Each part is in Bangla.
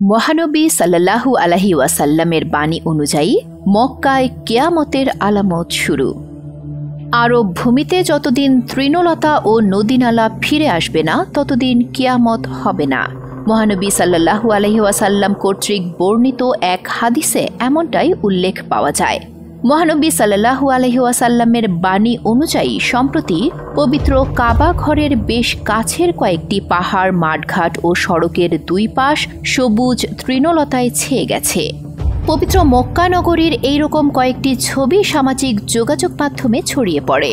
মহানবী সাল্লাল্লাহু আলাইহি ওয়াসাল্লামের বাণী অনুযায়ী মক্কায় কিয়ামতের আলামত শুরু। আরব ভূমিতে যতদিন তৃণলতা ও নদীনালা ফিরে আসবে না ততদিন কিয়ামত হবে না। মহানবী সাল্লাল্লাহু আলাইহি ওয়াসাল্লাম কর্তৃক বর্ণিত এক হাদিসে এমনটাই উল্লেখ পাওয়া যায়। মহানবী সাল্লাল্লাহু আলাইহি ওয়াসাল্লামের বাণী অনুযায়ী সম্প্রতি পবিত্র কাবা ঘরের বেশ কাছের কয়েকটি পাহাড়, মাঠঘাট ও সড়কের দুই পাশ সবুজ তৃণলতায় ছেয়ে গেছে। পবিত্র মক্কা নগরীর এইরকম কয়েকটি ছবি সামাজিক যোগাযোগ মাধ্যমে ছড়িয়ে পড়ে।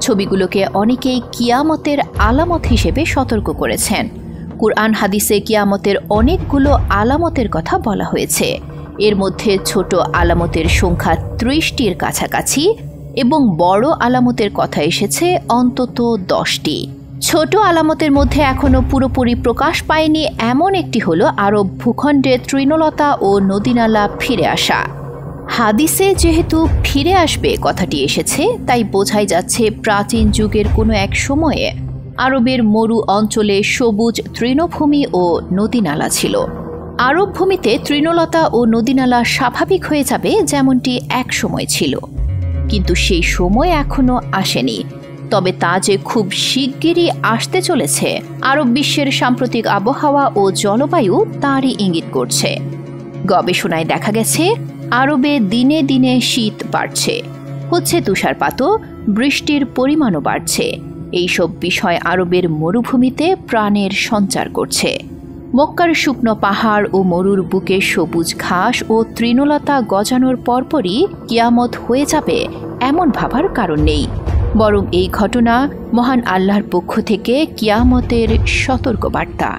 ছবিগুলোকে অনেকেই কিয়ামতের আলামত হিসেবে সতর্ক করেছেন। কুরআন হাদিসে কিয়ামতের অনেকগুলো আলামতের কথা বলা হয়েছে। এর মধ্যে ছোট আলামতের সংখ্যা ৩০টির কাছাকাছি এবং বড় আলামতের কথা এসেছে অন্তত ১০টি। ছোট আলামতের মধ্যে এখনও পুরোপুরি প্রকাশ পায়নি এমন একটি হল আরব ভূখণ্ডে তৃণলতা ও নদীনালা ফিরে আসা। হাদিসে যেহেতু ফিরে আসবে কথাটি এসেছে, তাই বোঝাই যাচ্ছে প্রাচীন যুগের কোনো এক সময়ে আরবের মরু অঞ্চলে সবুজ তৃণভূমি ও নদীনালা ছিল। আরব ভূমিতে তৃণলতা ও নদীনালা স্বাভাবিক হয়ে যাবে যেমনটি এক সময় ছিল, কিন্তু সেই সময় এখনও আসেনি। তবে তা যে খুব শিগগিরই আসতে চলেছে আরব বিশ্বের সাম্প্রতিক আবহাওয়া ও জলবায়ু তারই ইঙ্গিত করছে। গবেষণায় দেখা গেছে আরবে দিনে দিনে শীত বাড়ছে, হচ্ছে তুষারপাতও, বৃষ্টির পরিমাণও বাড়ছে। এইসব বিষয় আরবের মরুভূমিতে প্রাণের সঞ্চার করছে। মক্কার শুকনো পাহাড় ও মরুর বুকে সবুজ ঘাস ও তৃণলতা গজানোর পরপরই কিয়ামত হয়ে যাবে এমন ভাবার কারণ নেই, বরং এই ঘটনা মহান আল্লাহর পক্ষ থেকে কিয়ামতের সতর্কবার্তা।